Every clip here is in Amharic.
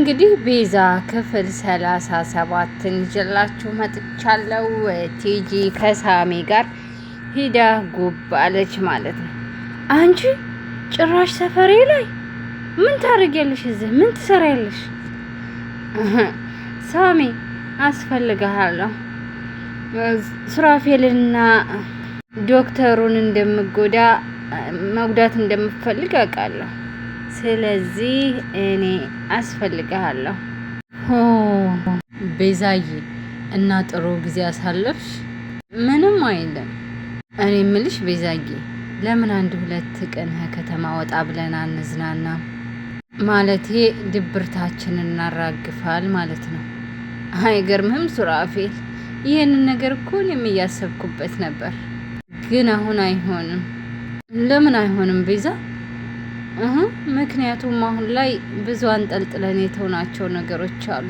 እንግዲህ ቤዛ ክፍል 37ን ይዤላችሁ መጥቻለሁ። ቲጂ ከሳሚ ጋር ሂዳ ጉብ አለች ማለት ነው። አንቺ ጭራሽ ሰፈሬ ላይ ምን ታደርጊያለሽ? እዚህ ምን ትሰሪያለሽ? ሳሚ አስፈልግሃለሁ። ሱራፌልና ዶክተሩን መጉዳት እንደምፈልግ አውቃለሁ። ስለዚህ እኔ አስፈልግሃለሁ። ቤዛዬ እና ጥሩ ጊዜ አሳለፍሽ? ምንም አይልም። እኔ ምልሽ ቤዛዬ ለምን 1-2 ቀን ከተማ ወጣ ብለን አንዝናና? ማለቴ ድብርታችንን እናራግፋል ማለት ነው። አይገርምህም ሱራፌል? ይህንን ነገር እኮ እኔም እያሰብኩበት ነበር፣ ግን አሁን አይሆንም። ለምን አይሆንም ቤዛ? ምክንያቱም አሁን ላይ ብዙ አንጠልጥለን የተውናቸው ነገሮች አሉ።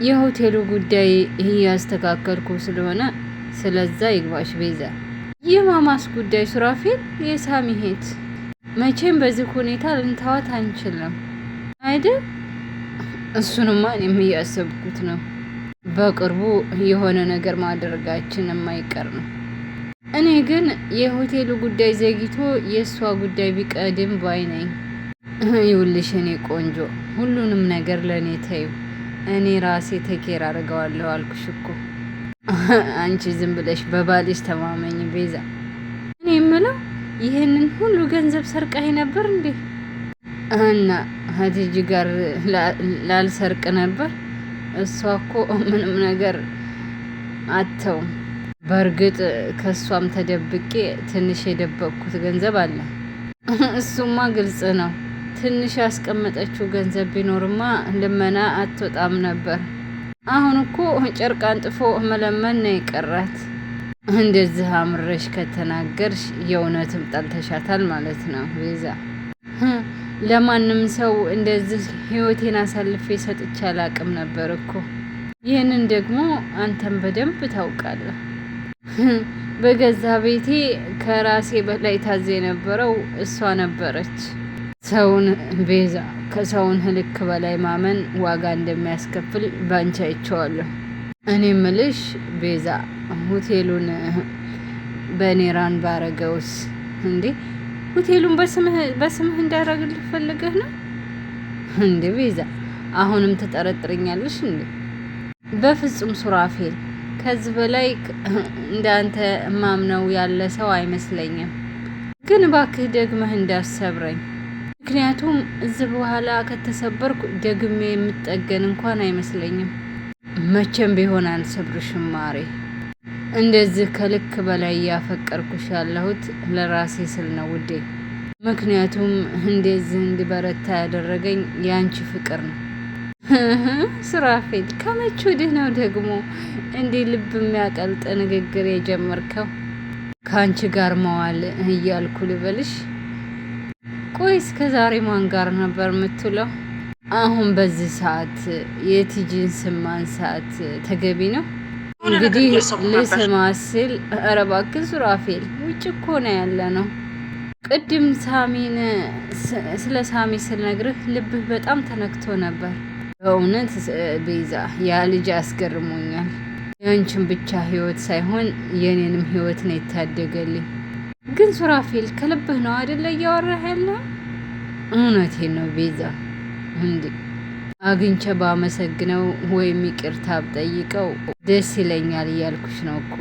የሆቴሉ ጉዳይ እያስተካከልኩ ስለሆነ ስለዛ ይግባሽ ቤዛ። የማማስ ጉዳይ ሱራፌል፣ የሳሚ ሄት መቼም በዚህ ሁኔታ ልንተዋት አንችልም አይደል? እሱንማ እኔም እያሰብኩት ነው። በቅርቡ የሆነ ነገር ማድረጋችን የማይቀር ነው። እኔ ግን የሆቴሉ ጉዳይ ዘግይቶ የእሷ ጉዳይ ቢቀድም ባይ ነኝ። ይውልሽ እኔ ቆንጆ፣ ሁሉንም ነገር ለእኔ ተይው፣ እኔ ራሴ ተኬር አድርገዋለሁ አልኩሽ እኮ። አንቺ ዝም ብለሽ በባልሽ ተማመኝ ቤዛ። እኔ የምለው ይህንን ሁሉ ገንዘብ ሰርቃኝ ነበር እንዴ? እና ሀቲጂ ጋር ላልሰርቅ ነበር? እሷ እኮ ምንም ነገር አተውም። በእርግጥ ከእሷም ተደብቄ ትንሽ የደበቅኩት ገንዘብ አለ። እሱማ ግልጽ ነው። ትንሽ ያስቀመጠችው ገንዘብ ቢኖርማ ልመና አትወጣም ነበር። አሁን እኮ ጨርቅ አንጥፎ መለመን ነው የቀራት። እንደዚህ አምረሽ ከተናገርሽ የእውነትም ጠልተሻታል ማለት ነው ቤዛ። ለማንም ሰው እንደዚህ ህይወቴን አሳልፌ ሰጥቼ አላቅም ነበር እኮ። ይህንን ደግሞ አንተም በደንብ ታውቃለህ። በገዛ ቤቴ ከራሴ በላይ ታዘ የነበረው እሷ ነበረች። ሰውን ቤዛ፣ ከሰውን ልክ በላይ ማመን ዋጋ እንደሚያስከፍል ባንቺ አይቼዋለሁ። እኔ ምልሽ ቤዛ፣ ሆቴሉን በኔራን ባረገውስ? እንዴ ሆቴሉን በስምህ እንዳረግልህ ፈልገህ ነው እንዴ ቤዛ? አሁንም ትጠረጥርኛለሽ እንዴ? በፍጹም ሱራፌል፣ ከዚህ በላይ እንዳንተ ማምነው ያለ ሰው አይመስለኝም። ግን ባክህ ደግመህ እንዳሰብረኝ። ምክንያቱም እዚህ በኋላ ከተሰበርኩ ደግሜ የምጠገን እንኳን አይመስለኝም። መቼም ቢሆን አልሰብርሽም ማሬ። እንደዚህ ከልክ በላይ እያፈቀርኩሽ ያለሁት ለራሴ ስል ነው ውዴ። ምክንያቱም እንደዚህ እንድበረታ ያደረገኝ የአንቺ ፍቅር ነው። ሱራፌል፣ ከመቼ ወዲህ ነው ደግሞ እንዲህ ልብ የሚያቀልጥ ንግግር የጀመርከው? ከአንቺ ጋር መዋል እያልኩ ልበልሽ? ቆይ እስከ ዛሬ ማን ጋር ነበር የምትውለው? አሁን በዚህ ሰዓት የቲጂን ስም ማንሳት ተገቢ ነው? እንግዲህ ልስማ ስል ኧረ እባክህ ሱራፌል፣ ውጭ እኮ ነው ያለ ነው። ቅድም ስለ ሳሚ ስልነግርህ ልብህ በጣም ተነክቶ ነበር። በእውነት ቤዛ፣ ያ ልጅ አስገርሞኛል። የአንቺን ብቻ ህይወት ሳይሆን የኔንም ህይወት ነው የታደገልኝ። ግን ሱራፌል፣ ከልብህ ነው አይደለ እያወራህ ያለው? እውነቴን ነው ቤዛ። እንዴ አግኝቼ ባመሰግነው ወይም ይቅርታ ብጠይቀው ደስ ይለኛል እያልኩሽ ነው እኮ።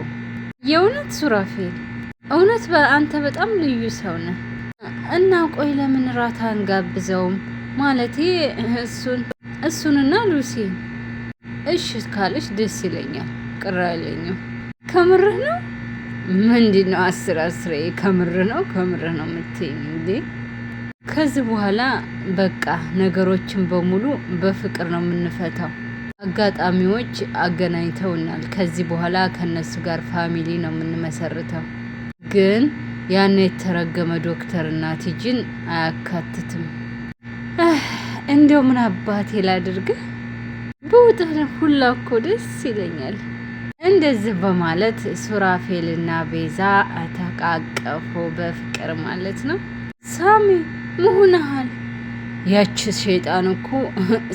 የእውነት ሱራፌል፣ እውነት አንተ በጣም ልዩ ሰው ነህ። እና ቆይ ለምን ራት አንጋብዘውም? ማለቴ እሱንና ሉሲን። እሺ ካለሽ ደስ ይለኛል፣ ቅር አይለኝም። ከምርህ ነው? ምንድን ነው 10 ከምርህ ነው የምትይኝ እንዴ? ከዚህ በኋላ በቃ ነገሮችን በሙሉ በፍቅር ነው የምንፈታው። አጋጣሚዎች አገናኝተውናል። ከዚህ በኋላ ከነሱ ጋር ፋሚሊ ነው የምንመሰርተው። ግን ያን የተረገመ ዶክተርና ቲጂን አያካትትም። እንደው ምን አባቴ ላድርግህ? በውጥህ ሁላ እኮ ደስ ይለኛል። እንደዚህ በማለት ሱራፌልና ቤዛ ተቃቀፉ በፍቅር ማለት ነው። ሳሚ መሆንሃል ያቺ ሸይጣን እኮ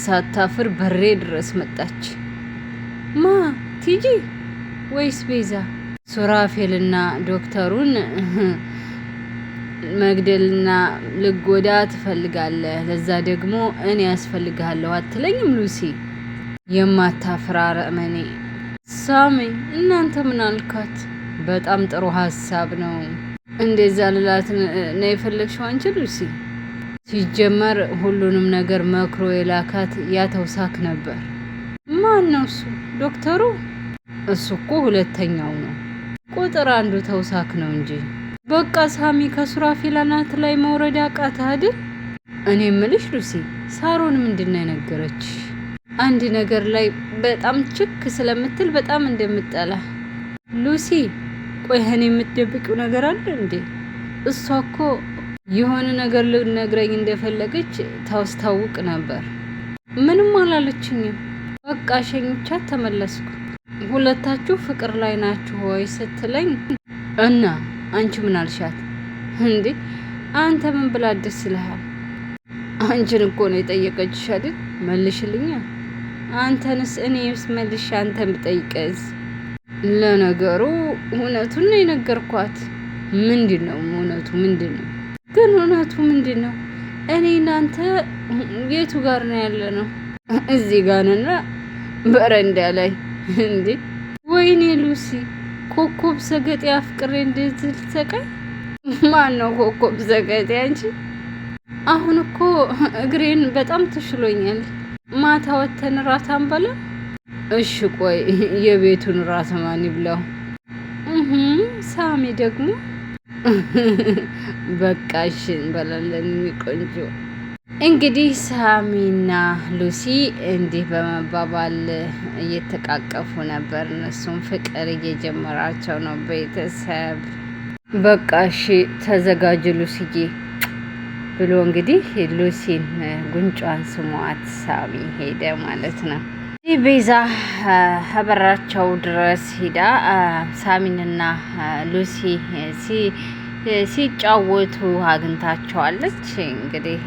ሳታፍር በሬ ድረስ መጣች። ማ ቲጂ ወይስ ቤዛ? ሱራፌልና ዶክተሩን መግደልና ልጎዳ ትፈልጋለህ? ለዛ ደግሞ እኔ ያስፈልግሃለሁ አትለኝም ሉሲ? የማታፍራ አረመኔ። ሳሚ እናንተ ምን አልካት? በጣም ጥሩ ሀሳብ ነው። እንደዛ ልላት ነው የፈለግሽው አንቺ ሉሲ? ሲጀመር ሁሉንም ነገር መክሮ የላካት ያ ተውሳክ ነበር። ማን ነው እሱ? ዶክተሩ? እሱ እኮ ሁለተኛው ነው። ቁጥር አንዱ ተውሳክ ነው እንጂ። በቃ ሳሚ ከሱራፌል አናት ላይ መውረድ አቃተህ አይደል? እኔ እምልሽ ሉሲ፣ ሳሮን ምንድን ነው የነገረች? አንድ ነገር ላይ በጣም ችክ ስለምትል በጣም እንደምጠላ። ሉሲ ቆይ እኔ የምትደብቂው ነገር አለ እንዴ? እሷ እኮ የሆነ ነገር ልነግረኝ እንደፈለገች ታስታውቅ ነበር። ምንም አላለችኝም። በቃ ሸኝቻት ተመለስኩ። ሁለታችሁ ፍቅር ላይ ናችሁ ወይ ስትለኝ እና አንቺ ምን አልሻት እንዴ? አንተ ምን ብላ ደስ ይልሃል? አንቺን እኮ ነው የጠየቀችሽ አይደል? መልሽልኛ። አንተንስ እኔስ መልሽ አንተን ብጠይቀዝ? ለነገሩ እውነቱን ነው የነገርኳት። ምንድን ነው እውነቱ? ምንድን ነው ግን እውነቱ ምንድን ነው? እኔ እናንተ የቱ ጋር ነው ያለ ነው? እዚህ ጋር ነና በረንዳ ላይ እንዴ? ወይኔ ሉሲ ኮኮብ ሰገጤ አፍቅሬ እንደዚህ ልሰቃይ? ማን ነው ኮኮብ ሰገጤ? አንቺ? አሁን እኮ እግሬን በጣም ተሽሎኛል። ማታ ወተን ራት አንበላ? እሺ ቆይ የቤቱን ራት ማን ይብላው? ሳሚ ደግሞ በቃ እሺ እንበላለን። ቆንጆ እንግዲህ ሳሚና ሉሲ እንዲህ በመባባል እየተቃቀፉ ነበር። እነሱም ፍቅር እየጀመራቸው ነው። ቤተሰብ በቃ እሺ ተዘጋጅ ሉሲዬ ብሎ እንግዲህ ሉሲን ጉንጯን ስሟት ሳሚ ሄደ ማለት ነው። ቤዛ ሀበራቸው ድረስ ሂዳ ሳሚንና ሉሲ ሲጫወቱ አግኝታቸዋለች። እንግዲህ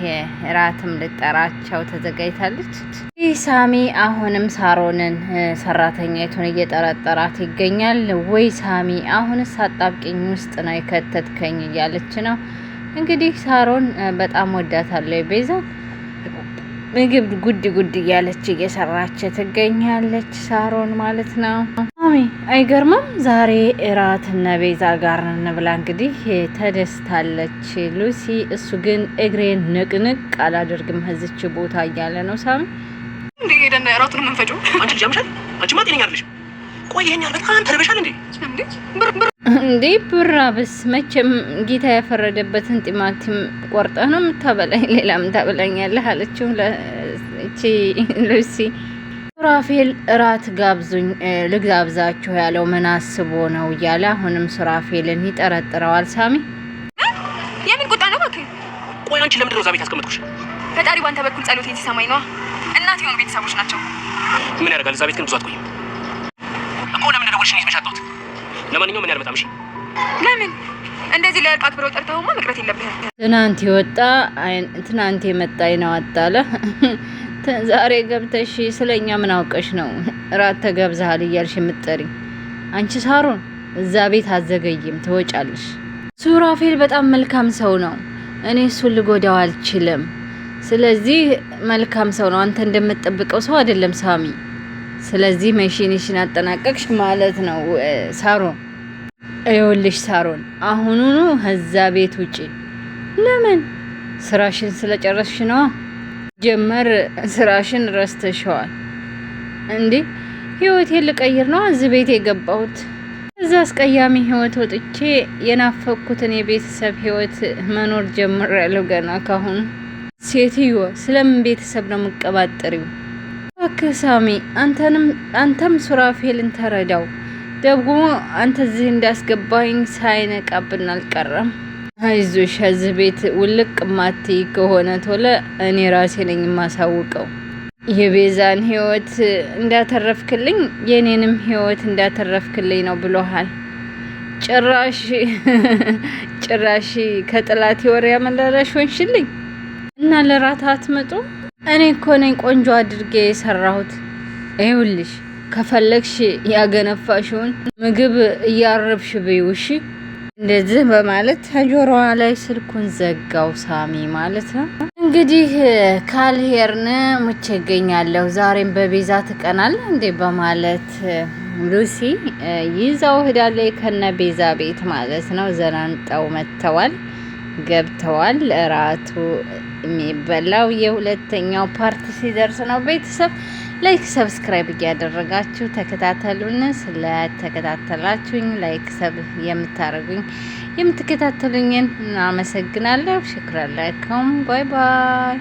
እራትም ልጠራቸው ተዘጋጅታለች። ይህ ሳሚ አሁንም ሳሮንን ሰራተኛይቱን እየጠረጠራት ይገኛል። ወይ ሳሚ አሁንስ አጣብቂኝ ውስጥ ነው የከተትከኝ እያለች ነው። እንግዲህ ሳሮን በጣም ወዳታለች ቤዛ። ምግብ ጉድ እያለች እየሰራች ትገኛለች ሳሮን ማለት ነው። ሳሚ አይገርምም? ዛሬ እራት እነ ቤዛ ጋር እንብላ እንግዲህ ተደስታለች ሉሲ። እሱ ግን እግሬን ንቅንቅ አላደርግም ህዝች ቦታ እያለ ነው ሳሚ። እንዴ ሄደና እራቱን መንፈጮ አንቺ ጃምሻል። አንቺ ማጤነኛ አይደለሽ። ቆይ ይሄን ያህል በጣም ተረበሻል እንዴ? እንዴ ብራብስ መቼም ጌታ ያፈረደበትን ቲማቲም ቆርጠህ ነው የምታበላኝ፣ ሌላ ምን ታበላኛለህ አለችው እቺ ሉሲ። ሱራፌል እራት ጋብዙኝ ልጋብዛችሁ ያለው ምን አስቦ ነው እያለ አሁንም ሱራፌልን ይጠረጥረዋል ሳሚ። የምን ቁጣ ነው እባክህ? ቆይ አንቺ ለምንድን ነው እዛ ቤት ያስቀመጥኩሽ? ፈጣሪ ባንተ በኩል ጸሎቴን ሲሰማኝ ነዋ። እናት የሆኑ ቤተሰቦች ናቸው። ምን ያደርጋል እዛ ቤት ግን ብዙ አትቆይም እኮ። ለምን ደወልሽ? ነው መሻጣት። ለማንኛውም ምን ያልመጣም? እሺ ለምን እንደዚህ ለእርቅ አክብረው ጠርተውማ መቅረት የለብህም። ትናንት የመጣ ነው አጣለ። ዛሬ ገብተሽ ስለኛ ምን አውቀሽ ነው እራት ተገብዛሃል እያልሽ የምትጠሪ? አንቺ ሳሮን እዛ ቤት አዘገይም ትወጫለሽ። ሱራፌል በጣም መልካም ሰው ነው። እኔ እሱን ልጎዳው አልችልም። ስለዚህ መልካም ሰው ነው። አንተ እንደምትጠብቀው ሰው አይደለም ሳሚ። ስለዚህ መሽንሽን አጠናቀቅሽ ማለት ነው ሳሮን። ይኸውልሽ ሳሮን አሁኑኑ ከዛ ቤት ውጪ። ለምን? ስራሽን ስለጨረስሽ ነው። ጀመር ስራሽን ረስተሽዋል እንዴ? ህይወቴን ልቀይር ነው እዚህ ቤት የገባሁት። እዛ አስቀያሚ ህይወት ወጥቼ የናፈኩትን የቤተሰብ ህይወት መኖር ጀምሬያለሁ ገና ካሁኑ። ሴትዮ ስለምን ቤተሰብ ነው የምትቀባጥሪው? እባክህ ሳሚ አንተም ሱራፌልን ተረዳው። ደግሞ አንተ እዚህ እንዳስገባኝ ሳይነቃብን አልቀረም። አይዞሽ እዚህ ቤት ውልቅ ማትይ ከሆነ ቶሎ እኔ ራሴ ነኝ የማሳውቀው። የቤዛን ህይወት እንዳተረፍክልኝ የኔንም ህይወት እንዳተረፍክልኝ ነው ብሎሃል። ጭራሽ ከጥላት ወሬ ያመላላሽ ሆንሽልኝ። እና ለራት አትመጡ? እኔ እኮ ነኝ ቆንጆ አድርጌ የሰራሁት። ይኸውልሽ ከፈለግሽ ያገነፋሽውን ምግብ እያረብሽ ብይው እሺ። እንደዚህ በማለት ጆሮዋ ላይ ስልኩን ዘጋው ሳሚ ማለት ነው። እንግዲህ ካልሄርን ሙቼ እገኛለሁ፣ ዛሬም በቤዛ ትቀናል እንዴ በማለት ሉሲ ይዛው ሄዳለች ከነ ቤዛ ቤት ማለት ነው። ዘናንጠው መጥተዋል፣ ገብተዋል። እራቱ የሚበላው የሁለተኛው ፓርት ሲደርስ ነው። ቤተሰብ ላይክ ሰብስክራይብ እያደረጋችሁ ተከታተሉን። ስለተከታተላችሁኝ ላይክ ሰብ የምታደርጉኝ የምትከታተሉኝን አመሰግናለሁ። ሽክራን ላይኩም። ባይ ባይ።